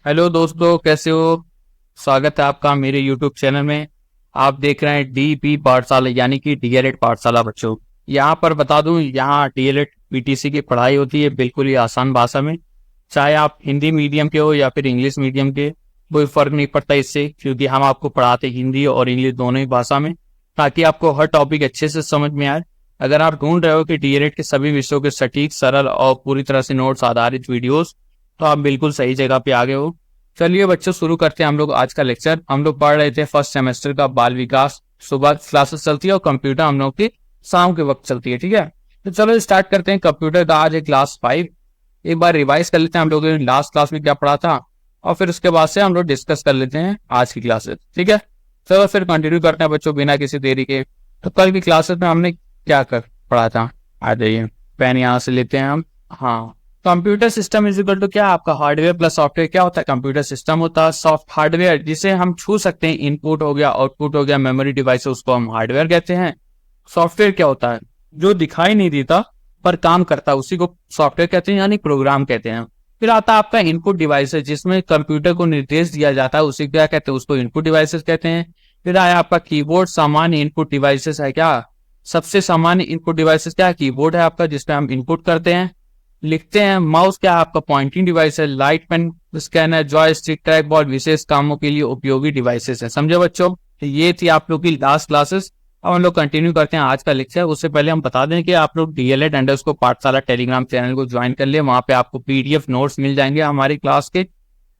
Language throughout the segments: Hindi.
हेलो दोस्तों, कैसे हो। स्वागत है आपका मेरे यूट्यूब चैनल में। आप देख रहे हैं डीपी पाठशाला यानी कि डीएलएड पाठशाला बच्चों। यहाँ पर बता दूं, यहाँ डीएलएड पीटीसी की पढ़ाई होती है बिल्कुल ही आसान भाषा में। चाहे आप हिंदी मीडियम के हो या फिर इंग्लिश मीडियम के, कोई फर्क नहीं पड़ता इससे, क्योंकि हम आपको पढ़ाते हिंदी और इंग्लिश दोनों ही भाषा में, ताकि आपको हर टॉपिक अच्छे से समझ में आए। अगर आप ढूंढ रहे हो कि डीएलएड के सभी विषयों के सटीक, सरल और पूरी तरह से नोट्स आधारित वीडियोस, तो आप बिल्कुल सही जगह पे आ गए हो। चलिए बच्चों, शुरू करते हैं हम लोग आज का लेक्चर। हम लोग पढ़ रहे थे फर्स्ट सेमेस्टर का बाल विकास। सुबह क्लासेस चलती है और कंप्यूटर हम लोग की शाम के वक्त चलती है, ठीक है। तो चलो स्टार्ट करते हैं। कंप्यूटर का आज है क्लास 5। एक बार रिवाइज कर लेते हैं हम लोग ने लास्ट क्लास में क्या पढ़ा था, और फिर उसके बाद से हम लोग डिस्कस कर लेते हैं आज की क्लासेस, ठीक है। चलो फिर कंटिन्यू करते हैं बच्चों बिना किसी देरी के। तो कल की क्लासेस में हमने क्या कर पढ़ा था, आ जाइए पेन यहाँ से लेते हैं हम। हाँ, computer system is equal to क्या, आपका हार्डवेयर प्लस सॉफ्टवेयर। क्या होता है, कंप्यूटर सिस्टम होता है सॉफ्ट हार्डवेयर जिसे हम छू सकते हैं। इनपुट हो गया, आउटपुट हो गया, मेमोरी डिवाइस, उसको हम हार्डवेयर कहते हैं। सॉफ्टवेयर क्या होता है, जो दिखाई नहीं देता पर काम करता है, उसी को सॉफ्टवेयर कहते हैं यानी प्रोग्राम कहते हैं। फिर आता है आपका इनपुट डिवाइसेस, जिसमें कंप्यूटर को निर्देश दिया जाता है, उसे क्या कहते हैं, उसको इनपुट डिवाइसेस कहते हैं। फिर आया आपका कीबोर्ड। सामान्य इनपुट डिवाइसेस है क्या, सबसे सामान्य इनपुट डिवाइसेस क्या है, कीबोर्ड है आपका, जिसपे हम इनपुट करते हैं, लिखते हैं। माउस क्या है आपका, पॉइंटिंग डिवाइस है। Light pen, scanner, joystick, track ball विशेष कामों के लिए उपयोगी डिवाइसेस है। समझे बच्चों, ये थी आप लोग की लास्ट क्लासेस। अब हम लोग कंटिन्यू करते हैं आज का लेक्चर। उससे पहले हम बता दें कि आप लोग DLED_ पाठशाला टेलीग्राम चैनल को ज्वाइन कर लिए। वहां पे आपको PDF नोट्स मिल जाएंगे हमारी क्लास के,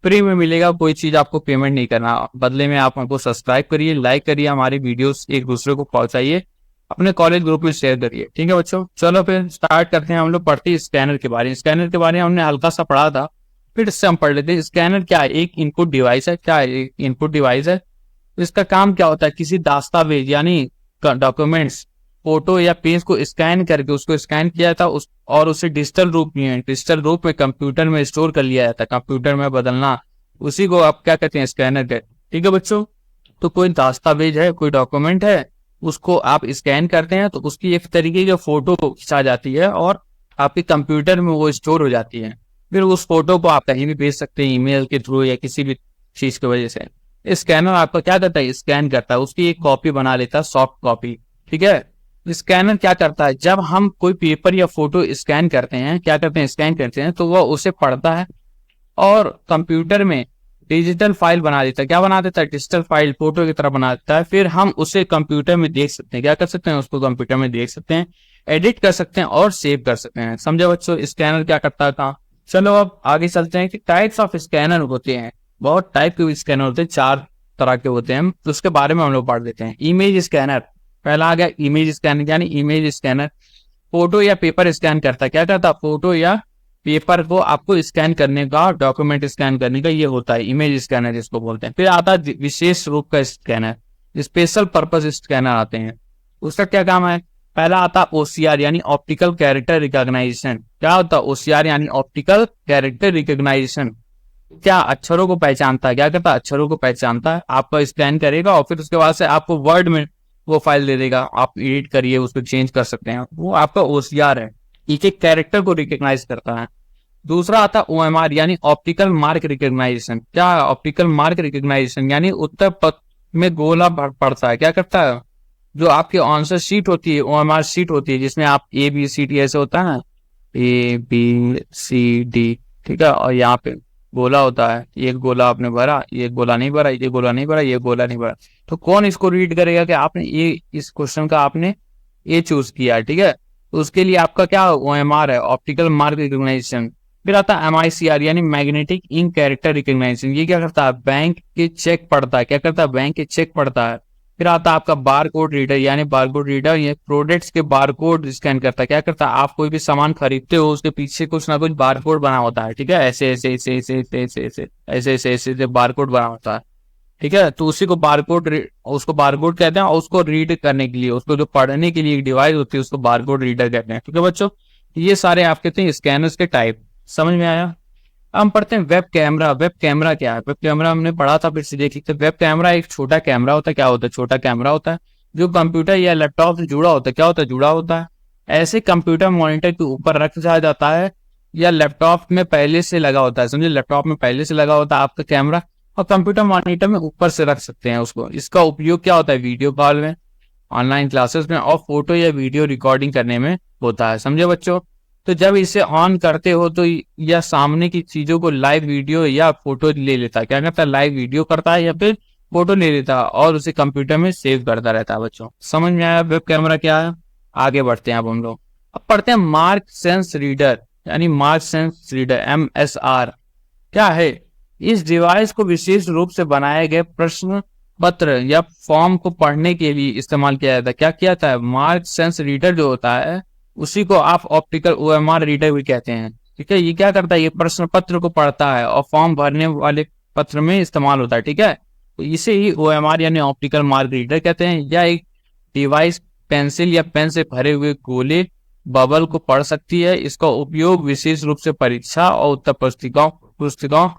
फ्री में मिलेगा। कोई चीज आपको पेमेंट नहीं करना, बदले में आप हमको सब्सक्राइब करिए, लाइक करिए, हमारी वीडियोस एक दूसरे को पहुंचाइए, अपने कॉलेज ग्रुप में शेयर करिए, ठीक है बच्चों। चलो फिर स्टार्ट करते हैं। हम लोग पढ़ते हैं स्कैनर के बारे में। स्कैनर के बारे में हमने हल्का सा पढ़ा था, फिर इससे हम पढ़ लेते हैं। स्कैनर क्या है, एक इनपुट डिवाइस है। क्या है, एक इनपुट डिवाइस है। इसका काम क्या होता है, किसी दस्तावेज यानी डॉक्यूमेंट्स, फोटो या पेज को स्कैन करके उसको स्कैन किया जाता है और उसे डिजिटल रूप में कंप्यूटर में स्टोर कर लिया जाता है। कंप्यूटर में बदलना, उसी को आप क्या कहते हैं, स्कैनर कहते हैं, ठीक है बच्चों। तो कोई दस्तावेज है, कोई डॉक्यूमेंट है, उसको आप स्कैन करते हैं तो उसकी एक तरीके की फोटो खिंचा जाती है और आपके कंप्यूटर में वो स्टोर हो जाती है। फिर उस फोटो को आप कहीं भी भेज सकते हैं, ईमेल के थ्रू या किसी भी चीज की वजह से। स्कैनर आपका क्या करता है, स्कैन करता है, उसकी एक कॉपी बना लेता है, सॉफ्ट कॉपी, ठीक है। स्कैनर क्या करता है, जब हम कोई पेपर या फोटो स्कैन करते हैं, क्या करते हैं, स्कैन करते हैं, तो वह उसे पढ़ता है और कंप्यूटर में डिजिटल फाइल बना देता है। क्या बना देता है, डिजिटल फाइल, फोटो की तरह बना देता है। फिर हम उसे कंप्यूटर में देख सकते हैं। क्या कर सकते हैं, उसको कंप्यूटर में देख सकते हैं, एडिट कर सकते हैं और सेव कर सकते हैं। समझे बच्चों, स्कैनर क्या करता था। चलो अब आगे चलते हैं कि टाइप्स ऑफ स्कैनर होते हैं। बहुत टाइप के स्कैनर होते हैं, 4 तरह के होते हैं, तो उसके बारे में हम लोग पढ़ लेते हैं। इमेज स्कैनर, पहला आ गया इमेज स्कैनर, यानी इमेज स्कैनर फोटो या पेपर स्कैन करता है। क्या करता है, फोटो या पेपर को आपको स्कैन करने का, डॉक्यूमेंट स्कैन करने का, ये होता है इमेज स्कैनर जिसको बोलते हैं। फिर आता है विशेष रूप का स्कैनर, स्पेशल पर्पस स्कैनर आते हैं। उसका क्या काम है, पहला आता है OCR यानी ऑप्टिकल कैरेक्टर रिकॉग्नाइजेशन। क्या होता है OCR यानी ऑप्टिकल कैरेक्टर रिकॉग्नाइजेशन, क्या अक्षरों को पहचानता है। क्या करता है, अक्षरों को पहचानता है, आपका स्कैन करेगा और फिर उसके बाद से आपको वर्ड में वो फाइल दे देगा, आप एडिट करिए, उसको चेंज कर सकते हैं। वो आपका OCR है, एक एक कैरेक्टर को रिकॉग्नाइज करता है। दूसरा आता है OMR यानी ऑप्टिकल मार्क रिकॉग्नाइजेशन। क्या, ऑप्टिकल मार्क रिकॉग्नाइजेशन यानी उत्तर पत्र में गोला पड़ता है। क्या करता है, जो आपकी आंसर शीट होती है, OMR शीट होती है, जिसमें आप ABCD ऐसे होता है ना, ABCD, ठीक है, और यहाँ पे गोला होता है, एक गोला आपने भरा, ये गोला नहीं भरा, ये गोला नहीं भरा, ये गोला नहीं भरा, तो कौन इसको रीड करेगा कि आपने ये, इस क्वेश्चन का आपने ये चूज किया, ठीक है। तो उसके लिए आपका क्या OMR है, ऑप्टिकल मार्क रिकॉग्नाइजेशन। फिर आता है MICR यानी मैग्नेटिक इंक कैरेक्टर रिकॉग्नाइजेशन। ये क्या करता है, बैंक के चेक पढ़ता है। क्या करता है, बैंक के चेक पढ़ता है। फिर आता है आपका बार कोड रीडर यानी बार कोड रीडर, ये प्रोडक्ट्स के बार कोड स्कैन करता है। क्या करता है, आप कोई भी सामान खरीदते हो उसके पीछे कुछ ना कुछ बार कोड बना होता है, ठीक है, ऐसे ऐसे ऐसे ऐसे ऐसे ऐसे ऐसे ऐसे ऐसे ऐसे बार कोड बना होता है, ठीक है। तो उसी को बारकोड, उसको बारकोड कहते हैं, और उसको रीड करने के लिए, उसको जो पढ़ने के लिए एक डिवाइस होती है, उसको बारकोड रीडर कहते हैं, ठीक है बच्चों। ये सारे आप कहते हैं स्कैनर्स के टाइप, समझ में आया। अब हम पढ़ते हैं वेब कैमरा। वेब कैमरा क्या है, वेब कैमरा हमने पढ़ा था, फिर से देख लेते हैं। वेब कैमरा एक छोटा कैमरा होता है। क्या होता है, छोटा कैमरा होता है जो कंप्यूटर या लैपटॉप से जुड़ा होता है। क्या होता है, जुड़ा होता है। ऐसे कंप्यूटर मॉनिटर के ऊपर रख दिया जाता है या लैपटॉप में पहले से लगा होता है, समझे, लैपटॉप में पहले से लगा होता है आपका कैमरा, और कंप्यूटर मॉनिटर में ऊपर से रख सकते हैं उसको। इसका उपयोग क्या होता है, वीडियो कॉल में, ऑनलाइन क्लासेस में और फोटो या वीडियो रिकॉर्डिंग करने में होता है, समझे बच्चों। तो जब इसे ऑन करते हो तो या सामने की चीजों को लाइव वीडियो या फोटो ले लेता है, क्या करता है, लाइव वीडियो करता है या फिर फोटो ले लेता है और उसे कंप्यूटर में सेव करता रहता है बच्चों। समझ में आया वेब कैमरा क्या है। आगे बढ़ते हैं अब हम लोग, अब पढ़ते हैं मार्क सेंस रीडर, यानी मार्क सेंस रीडर MSR क्या है। इस डिवाइस को विशेष रूप से बनाए गए प्रश्न पत्र या फॉर्म को पढ़ने के लिए इस्तेमाल किया जाता है। क्या किया जाता है, मार्क सेंस रीडर जो होता है उसी को आप ऑप्टिकल OMR रीडर भी कहते हैं, ठीक है। ये क्या करता है, ये प्रश्न पत्र को पढ़ता है और फॉर्म भरने वाले पत्र में इस्तेमाल होता है, ठीक है। तो इसे ही OMR यानी ऑप्टिकल मार्क रीडर कहते हैं। यह एक डिवाइस पेंसिल या पेन से भरे हुए गोले बबल को पढ़ सकती है। इसका उपयोग विशेष रूप से परीक्षा और उत्तर पुस्तिकाओं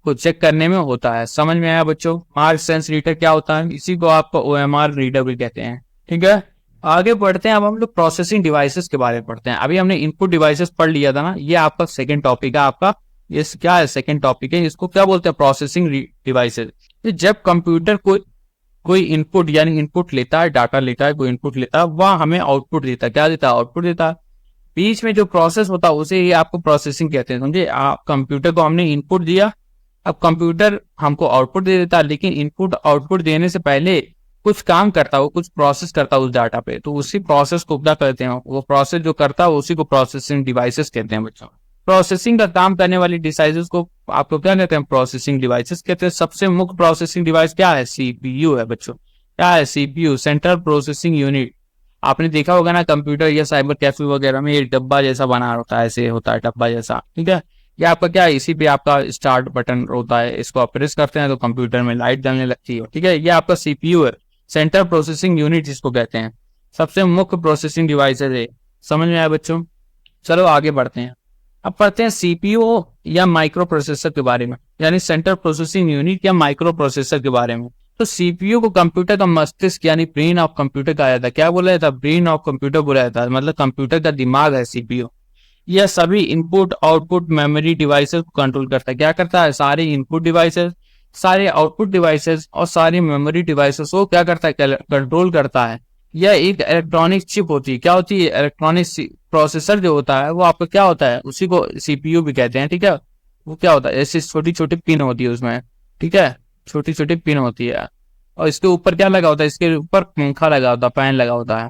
को चेक करने में होता है। समझ में आया बच्चों, मार्क सेंस रीडर क्या होता है, इसी को आपको OMR रीडर भी कहते हैं, ठीक है। आगे बढ़ते हैं, अब हम लोग प्रोसेसिंग डिवाइसेस के बारे में पढ़ते हैं। अभी हमने इनपुट डिवाइसेस पढ़ लिया था ना, ये आपका सेकंड टॉपिक है, आपका ये क्या है, सेकंड टॉपिक है। इसको क्या बोलते हैं, प्रोसेसिंग डिवाइसेस। जब कंप्यूटर कोई इनपुट यानी इनपुट लेता है, डाटा लेता है, कोई इनपुट लेता है, वह हमें आउटपुट देता है। क्या देता है, आउटपुट देता है। बीच में जो प्रोसेस होता है उसे ही आपको प्रोसेसिंग कहते हैं, समझे। कंप्यूटर को हमने इनपुट दिया, अब कंप्यूटर हमको आउटपुट दे देता है, लेकिन इनपुट आउटपुट देने से पहले कुछ काम करता है, वो कुछ प्रोसेस करता है उस डाटा पे, तो उसी प्रोसेस को क्या कहते हैं, वो प्रोसेस जो करता है उसी को प्रोसेसिंग डिवाइसेस कहते हैं बच्चों। प्रोसेसिंग का काम करने वाली डिवाइसेस को आपको क्या कहते हैं, प्रोसेसिंग डिवाइसेस कहते हैं। सबसे मुख्य प्रोसेसिंग डिवाइस क्या है, CPU है बच्चों। क्या है, CPU, सेंट्रल प्रोसेसिंग यूनिट। आपने देखा होगा ना कंप्यूटर या साइबर कैफे वगैरह में एक डब्बा जैसा बना होता है, ऐसे होता है डब्बा जैसा, ठीक है। ये आपका क्या है, इसी पे आपका स्टार्ट बटन होता है, इसको आप प्रेस करते हैं तो कंप्यूटर में लाइट जलने लगती है, ठीक है। ये आपका CPU है, सेंट्रल प्रोसेसिंग यूनिट जिसको कहते हैं। सबसे मुख्य प्रोसेसिंग डिवाइस है। समझ में आया बच्चों, चलो आगे बढ़ते हैं। अब पढ़ते हैं CPU या माइक्रो प्रोसेसर के बारे में, यानी सेंट्रल प्रोसेसिंग यूनिट या माइक्रो प्रोसेसर के बारे में। तो CPU को कंप्यूटर का मस्तिष्क यानी ब्रेन ऑफ कंप्यूटर कहा जाता है। क्या बोला जाता है, ब्रेन ऑफ कंप्यूटर बोला जाता है, मतलब कंप्यूटर का दिमाग है CPU। यह सभी इनपुट आउटपुट मेमोरी डिवाइसेस को कंट्रोल करता है। क्या करता है, सारे इनपुट डिवाइसेस, सारे आउटपुट डिवाइसेस और सारी मेमोरी डिवाइसेस को क्या करता है, कंट्रोल करता है। यह एक इलेक्ट्रॉनिक चिप होती है। क्या होती है, इलेक्ट्रॉनिक प्रोसेसर जो होता है वो आपका क्या होता है, उसी को CPU भी कहते हैं, ठीक है। वो क्या होता है, ऐसी छोटी छोटी पिन होती है उसमें, ठीक है, छोटी छोटी पिन होती है। और इसके ऊपर क्या लगा होता है, इसके ऊपर पंखा लगा होता है, फैन लगा होता है।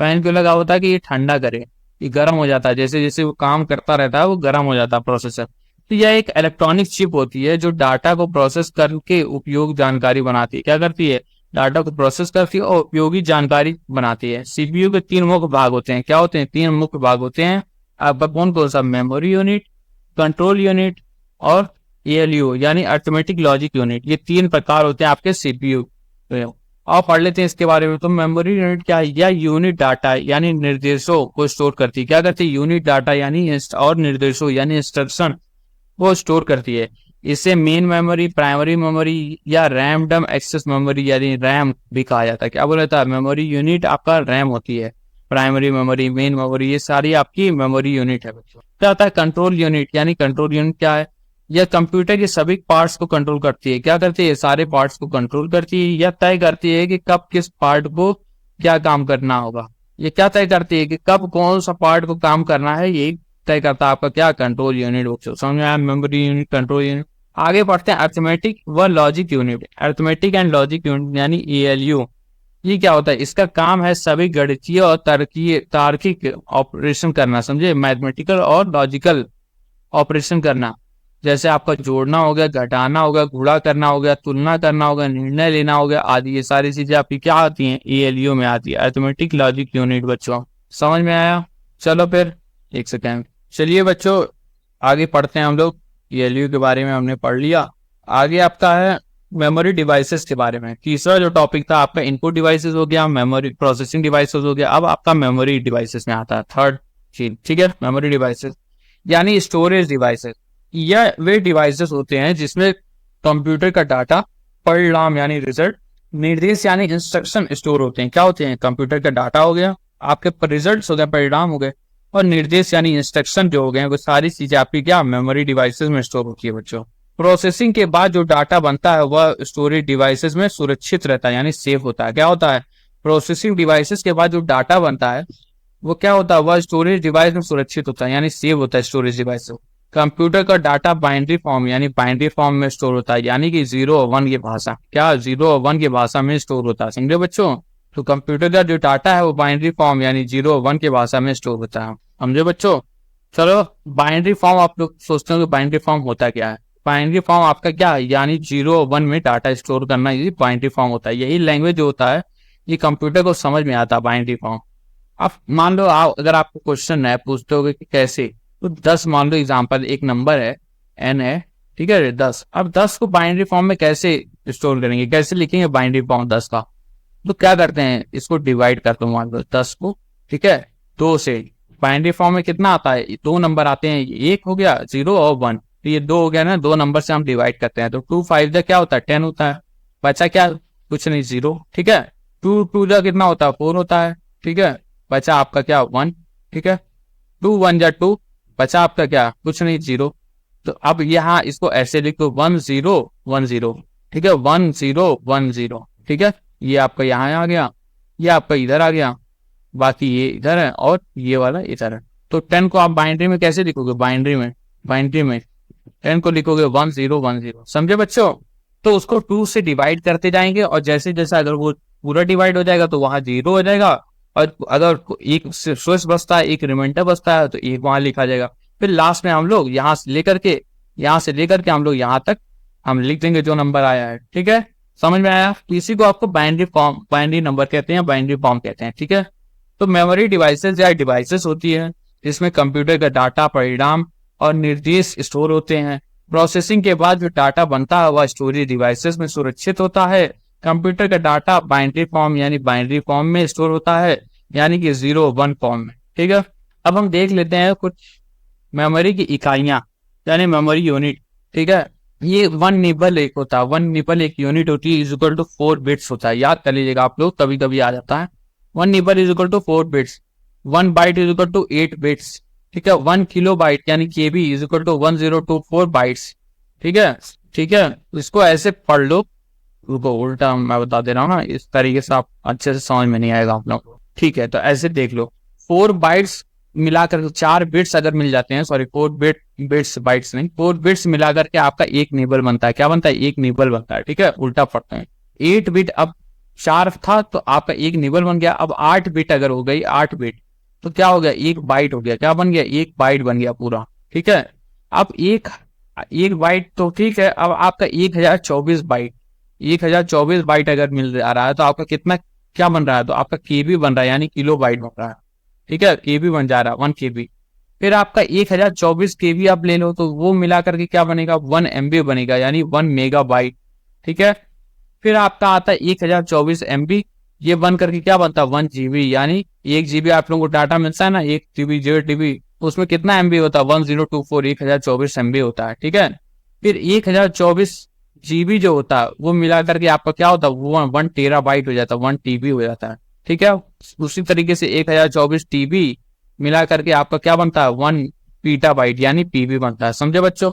फैन क्यों लगा होता है, कि ये ठंडा करे, ये गर्म हो जाता है, जैसे जैसे वो काम करता रहता है वो गर्म हो जाता है प्रोसेसर। तो यह एक इलेक्ट्रॉनिक चिप होती है जो डाटा को प्रोसेस करके उपयोग जानकारी बनाती है। क्या करती है, डाटा को प्रोसेस करती है और उपयोगी जानकारी बनाती है। CPU के 3 मुख्य भाग होते हैं। क्या होते हैं, 3 मुख्य भाग होते हैं। आपका कौन सा, मेमोरी यूनिट, कंट्रोल यूनिट और ALU यानी अरिथमेटिक लॉजिक यूनिट। ये 3 प्रकार होते हैं आपके CPU। आप पढ़ लेते हैं इसके बारे में। तो मेमोरी यूनिट क्या है, या यूनिट डाटा यानी निर्देशों को स्टोर करती है। क्या करती है, यूनिट डाटा यानी और निर्देशों यानी इंस्ट्रक्शन वो स्टोर करती है। इसे मेन मेमोरी, प्राइमरी मेमोरी या रैंडम एक्सेस मेमोरी यानी रैम भी कहा जाता है। क्या बोला जाता है, मेमोरी यूनिट आपका रैम होती है, प्राइमरी मेमोरी, मेन मेमोरी, ये सारी आपकी मेमोरी यूनिट है बच्चों। क्या होता है, कंट्रोल यूनिट, यानी कंट्रोल यूनिट क्या है, यह कंप्यूटर के सभी पार्ट्स को कंट्रोल करती है। क्या करती है, सारे पार्ट्स को कंट्रोल करती है। यह तय करती है कि कब किस पार्ट को क्या काम करना होगा। ये क्या तय करती है कि कब कौन सा पार्ट को काम करना है, ये तय करता है आपका क्या, कंट्रोल यूनिट बच्चों। समझ में आया, मेमोरी यूनिट, कंट्रोल यूनिट। आगे बढ़ते हैं अरिथमेटिक व logic unit. Arithmetic and logic unit यानी ALU। ये क्या होता है, इसका काम है सभी गणितीय और तार्किक ऑपरेशन करना, समझे, मैथमेटिकल और लॉजिकल ऑपरेशन करना। जैसे आपका जोड़ना हो गया, घटाना हो गया, गुणा करना हो गया, तुलना करना हो गया, निर्णय लेना हो गया आदि। ये सारी चीजें आपकी क्या आती हैं, ALU में आती है, अरिथमेटिक लॉजिक यूनिट बच्चों। समझ में आया, चलो फिर एक सेकेंड, चलिए बच्चों आगे पढ़ते हैं हम लोग। ALU के बारे में हमने पढ़ लिया। आगे आपका है मेमोरी डिवाइसेस के बारे में। तीसरा जो टॉपिक था आपका इनपुट डिवाइसेस हो गया, मेमोरी प्रोसेसिंग डिवाइसेस हो गया। अब आपका मेमोरी डिवाइसेस में आता है थर्ड चीज, ठीक है। मेमोरी डिवाइसेस यानी स्टोरेज डिवाइसेस। यह वे डिवाइसेस होते हैं जिसमें कंप्यूटर का डाटा, परिणाम यानी रिजल्ट, निर्देश यानी इंस्ट्रक्शन स्टोर होते हैं। क्या होते हैं, कंप्यूटर का डाटा हो गया, आपके रिजल्ट हो गए, परिणाम हो गए, और निर्देश यानी इंस्ट्रक्शन जो हो गए वो सारी चीजें आपकी क्या मेमोरी डिवाइसेस में स्टोर होती है बच्चों। प्रोसेसिंग के बाद जो डाटा बनता है वह स्टोरेज डिवाइसेस में सुरक्षित रहता है यानी सेफ होता है। क्या होता है, प्रोसेसिंग डिवाइसेस के बाद जो डाटा बनता है वो क्या होता है, वह स्टोरेज डिवाइस में सुरक्षित होता है यानी सेव होता है स्टोरेज डिवाइस से। कंप्यूटर का डाटा बाइनरी फॉर्म यानी बाइनरी फॉर्म में स्टोर होता है यानी कि 0 और 1 की भाषा, क्या 0 और 1 की भाषा में स्टोर होता है, समझे बच्चों। तो कंप्यूटर का जो डाटा है वो बाइनरी फॉर्म यानी 0 और 1 की भाषा में स्टोर होता है, समझे बच्चों। चलो बाइनरी फॉर्म, आप लोग सोचते हो कि बाइनरी फॉर्म होता क्या है। बाइनरी फॉर्म आपका क्या है, यानी 0 और 1 में डाटा स्टोर करना, ये बाइनरी फॉर्म होता है। यही लैंग्वेज जो होता है ये कंप्यूटर को समझ में आता है, बाइनरी फॉर्म। अब मान लो अगर आपको क्वेश्चन है, पूछते हो कि कैसे, तो 10 मान लो एग्जांपल, एक नंबर है n है, ठीक है 10। अब 10 को बाइनरी फॉर्म में कैसे स्टोर करेंगे, कैसे लिखेंगे बाइनरी फॉर्म 10 का। तो क्या करते हैं, इसको डिवाइड करते हैं मान लो 10 को, ठीक है 2 से। बाइनरी फॉर्म में कितना आता है, 2 नंबर आते हैं, एक हो गया 0 और 1, तो ये 2 हो गया ना, 2 नंबर से हम डिवाइड करते हैं तो 2 5 क्या होता है 10 होता है, बचा क्या कुछ नहीं 0, ठीक है। 2 2 कितना होता है 4 होता है, ठीक है, बचा आपका क्या 1, ठीक है। 2 1 2, बचा आपका क्या कुछ नहीं 0। तो अब यहाँ इसको ऐसे लिखो 1 0 1 0, ठीक है 1 0 1 0, ठीक है। ये आपका यहाँ आ गया, ये आपका इधर आ गया, बाकी ये इधर है और ये वाला इधर है। तो 10 को आप बाइनरी में कैसे लिखोगे, बाइनरी में 10 को लिखोगे 1 0 1 0, समझे बच्चों। तो उसको 2 से डिवाइड करते जाएंगे और जैसे जैसे अगर वो पूरा डिवाइड हो जाएगा तो वहां 0 हो जाएगा, और अगर एक शेष बचता है, एक रिमाइंडर बचता है तो एक वहां लिखा जाएगा। फिर लास्ट में हम लोग यहाँ से लेकर के हम लोग यहाँ तक हम लिख देंगे जो नंबर आया है, ठीक है। समझ में आया, इसी को आपको बाइनरी नंबर कहते हैं, बाइनरी फॉर्म कहते हैं, ठीक है। तो मेमोरी डिवाइसेस या डिवाइसेस होती है जिसमें कंप्यूटर का डाटा, परिणाम और निर्देश स्टोर होते हैं। प्रोसेसिंग के बाद जो डाटा बनता है वह स्टोरेज डिवाइसेस में सुरक्षित होता है। कंप्यूटर का डाटा बाइनरी फॉर्म यानी बाइनरी फॉर्म में स्टोर होता है यानी कि 0 1 फॉर्म में, ठीक है। अब हम देख लेते हैं कुछ मेमोरी की इकाइयां यानी मेमोरी यूनिट, ठीक है। ये 1 निबल एक होता है, 1 निबल एक यूनिट होती है, इज इक्वल टू 4 बिट्स होता है, याद कर लीजिएगा आप लोग, कभी कभी आ जाता है। 1 nibble is equal to 4 bits, 1 byte is equal to 8 bits, ठीक है। 1 किलो बाइट यानी KB is equal to 1024 bytes, ठीक है, ठीक है। इसको ऐसे पढ़ लो, रुको उल्टा मैं बता दे रहा हूँ ना, इस तरीके से आप अच्छे से समझ में नहीं आएगा आप लोग, ठीक है। तो ऐसे देख लो, 4 बाइट्स मिलाकर 4 बिट्स अगर मिल जाते हैं, सॉरी 4 बिट्स बाइट्स नहीं, 4 बिट्स मिलाकर के आपका एक निबल बनता है, क्या बनता है एक निबल बनता है, ठीक है। उल्टा पढ़ते हैं, 8 बिट अब 4 था तो आपका एक निबल बन गया। अब 8 बिट अगर हो गई, 8 बिट तो क्या हो गया, एक बाइट हो गया, क्या बन गया एक बाइट बन गया पूरा, ठीक है। अब एक बाइट तो ठीक है, अब आपका 1024 बाइट, 1024 बाइट अगर मिल रहा है तो आपका कितना क्या बन रहा है, तो आपका केबी बन रहा है यानी किलो बाइट बन रहा है, ठीक है। केबी बन जा रहा है 1 केबी। फिर आपका 1024 केबी आप ले लो तो वो मिला करके क्या बनेगा 1 MB बनेगा यानी 1 मेगा बाइट, ठीक है। फिर आपका आता है 1024 MB, ये बन करके क्या बनता है 1 GB यानी 1 GB आप लोगों को डाटा मिलता है ना, 1 GB 0 उसमें कितना MB होता है 1024 1024 MB होता है, ठीक है। फिर 1024 GB जो होता है वो मिला करके आपका क्या होता है वो 1 टेराबाइट हो जाता है, 1 TB हो जाता है, ठीक है। उसी तरीके से 1024 TB मिला करके आपका क्या बनता है 1 पीटाबाइट यानी PB बनता है, समझे बच्चों।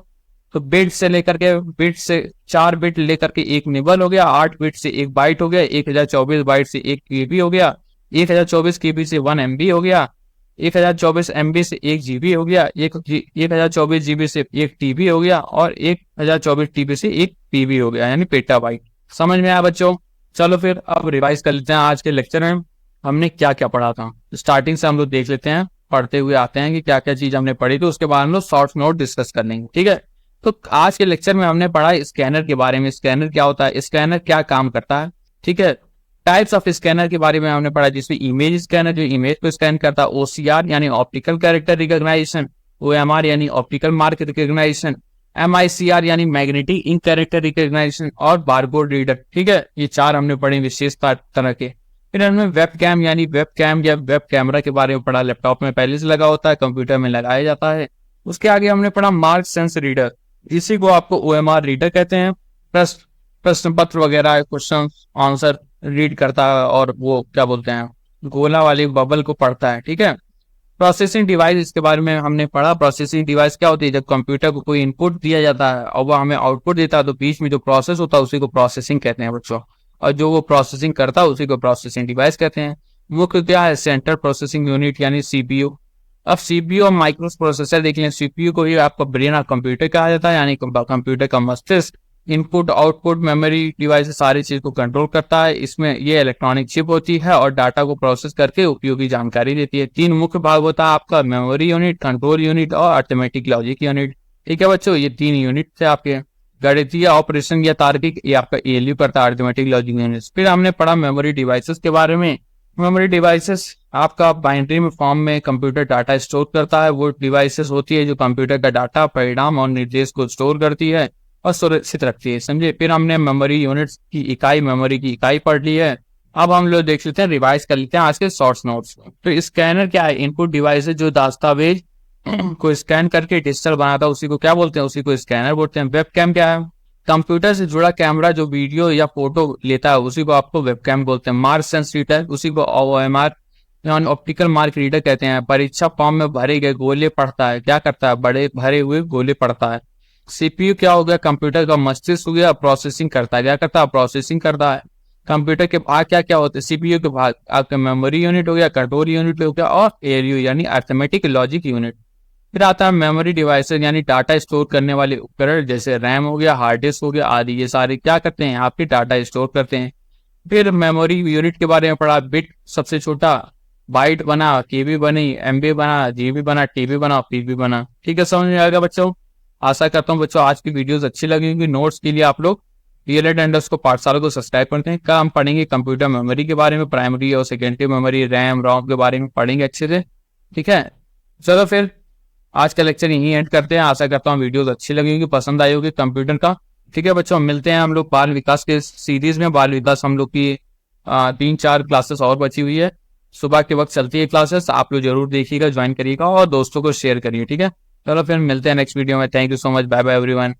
तो बिट से लेकर के, बिट से 4 बिट लेकर के एक निबल हो गया, 8 बिट से एक बाइट हो गया, 1024 बाइट से एक केबी हो गया, 1024 केबी से 1 MB हो गया, 1024 MB से 1 GB हो गया, 1024 GB से 1 TB हो गया और 1024 TB से 1 PB हो गया यानी पेटाबाइट। समझ में आया बच्चों। चलो फिर अब रिवाइज कर लेते हैं, आज के लेक्चर में हमने क्या क्या पढ़ा था। स्टार्टिंग से हम लोग देख लेते हैं, पढ़ते हुए आते हैं कि क्या क्या चीज हमने पढ़ी थी, उसके बाद हम लोग शॉर्ट नोट डिस्कस कर लेंगे, ठीक है। तो आज के लेक्चर में हमने पढ़ा स्कैनर के बारे में, स्कैनर क्या होता है, स्कैनर क्या काम करता है, ठीक है। टाइप्स ऑफ स्कैनर के बारे में हमने पढ़ा, जिसमें इमेज स्कैनर जो इमेज को स्कैन करता है, OCR यानी ऑप्टिकल कैरेक्टर रिकॉग्नाइजेशन, OMR यानी ऑप्टिकल मार्क रिकॉग्नाइजेशन, MICR यानी मैग्नेटिक इंक कैरेक्टर रिकॉग्नाइजेशन और बारकोड रीडर, ठीक है। ये 4 हमने पढ़े विशेष तरह के। फिर हमने वेब कैम यानी वेब कैम या वेब कैमरा के बारे में पढ़ा, लैपटॉप में पहले से लगा होता है, कंप्यूटर में लगाया जाता है। उसके आगे हमने पढ़ा मार्क सेंस रीडर, इसी को आपको OMR रीडर कहते हैं। प्रश्न पत्र वगैरह क्वेश्चन आंसर रीड करता है और वो क्या बोलते हैं गोला वाली बबल को पढ़ता है, ठीक है। प्रोसेसिंग डिवाइस, इसके बारे में हमने पढ़ा। प्रोसेसिंग डिवाइस क्या होती है? जब कंप्यूटर को कोई इनपुट दिया जाता है और वो हमें आउटपुट देता है, तो बीच में जो प्रोसेस होता है उसी को प्रोसेसिंग कहते हैं बच्चों। और जो वो प्रोसेसिंग करता है उसी को प्रोसेसिंग डिवाइस कहते हैं। मुख्य क्या है? सेंट्रल प्रोसेसिंग यूनिट यानी सीपीयू। अब सीपीयू और माइक्रो प्रोसेसर देख लें। सीपीयू को ही आपका ब्रेन ऑफ कंप्यूटर कहा जाता है, यानी कंप्यूटर का मस्तिष्क इनपुट आउटपुट मेमोरी डिवाइस सारी चीज को कंट्रोल करता है। इसमें ये इलेक्ट्रॉनिक चिप होती है और डाटा को प्रोसेस करके उपयोगी जानकारी देती है। तीन मुख्य भाग होता है आपका, मेमोरी यूनिट, कंट्रोल यूनिट और अर्थमेटिक लॉजिक यूनिट। ठीक है बच्चों, ये तीन यूनिट थे आपके। गणितीय ऑपरेशन या तार्किक, ये आपका एएलयू करता है, अर्थमेटिक लॉजिक यूनिट। फिर हमने पढ़ा मेमोरी डिवाइसेस के बारे में। मेमोरी डिवाइसेस आपका बाइनरी में फॉर्म में कंप्यूटर डाटा स्टोर करता है। वो डिवाइसेस होती है जो कंप्यूटर का डाटा, परिणाम और निर्देश को स्टोर करती है और सुरक्षित रखती है, समझे। फिर हमने मेमोरी यूनिट्स की इकाई, मेमोरी की इकाई पढ़ ली है। अब हम लोग देख लेते हैं, रिवाइज कर लेते हैं आज के शॉर्ट्स नोट्स। तो स्कैनर क्या है? इनपुट डिवाइस है जो दस्तावेज को स्कैन करके डिजिटल बनाता है, उसी को क्या बोलते हैं? उसी को स्कैनर बोलते हैं। वेबकैम क्या है? कंप्यूटर से जुड़ा कैमरा जो वीडियो या फोटो लेता है, उसी को आपको वेबकैम बोलते हैं। मार्क सेंस रीडर, उसी को ओएमआर यानी ऑप्टिकल मार्क रीडर कहते हैं। परीक्षा फॉर्म में भरे गए गोले पढ़ता है, क्या करता है? बड़े भरे हुए गोले पढ़ता है। सीपीयू क्या हो गया? कंप्यूटर का मस्तिष्क हो गया, प्रोसेसिंग करता है। क्या करता है? प्रोसेसिंग करता है। कंप्यूटर के भाग क्या क्या होते हैं? सीपीयू के भाग आपका मेमोरी यूनिट हो गया, कंट्रोल यूनिट हो गया और एएलयू यानी अर्थमेटिक लॉजिक यूनिट। फिर आता है मेमोरी डिवाइसेस यानी डाटा स्टोर करने वाले उपकरण, जैसे रैम हो गया, हार्ड डिस्क हो गया आदि। ये सारे क्या करते हैं? आपके डाटा स्टोर करते हैं। फिर मेमोरी यूनिट के बारे में पढ़ा। बिट सबसे छोटा, बाइट बना, केबी बनी, एमबी बना, जीबी बना, टीबी बना, पीबी बना। ठीक है, समझ में आएगा बच्चों? आशा करता हूँ बच्चों आज की वीडियोस अच्छी लगी होंगी। नोट्स के लिए आप लोग DLED पाठशाला को सब्सक्राइब करते हैं। कल हम पढ़ेंगे कंप्यूटर मेमोरी के बारे में, प्राइमरी और सेकेंडरी मेमोरी, रैम रोम के बारे में पढ़ेंगे अच्छे से। ठीक है, चलो फिर आज का लेक्चर यहीं एंड करते हैं। आशा करता हूँ वीडियोस अच्छी लगी होगी, पसंद आई होगी कंप्यूटर का। ठीक है बच्चों, मिलते हैं हम लोग बाल विकास के सीरीज में। बाल विकास हम लोग की 3-4 क्लासेस और बची हुई है। सुबह के वक्त चलती है क्लासेस, आप लोग जरूर देखिएगा, ज्वाइन करिएगा और दोस्तों को शेयर करिए। ठीक है, चलो फिर मिलते हैं नेक्स्ट वीडियो में। Thank you so much, bye bye everyone.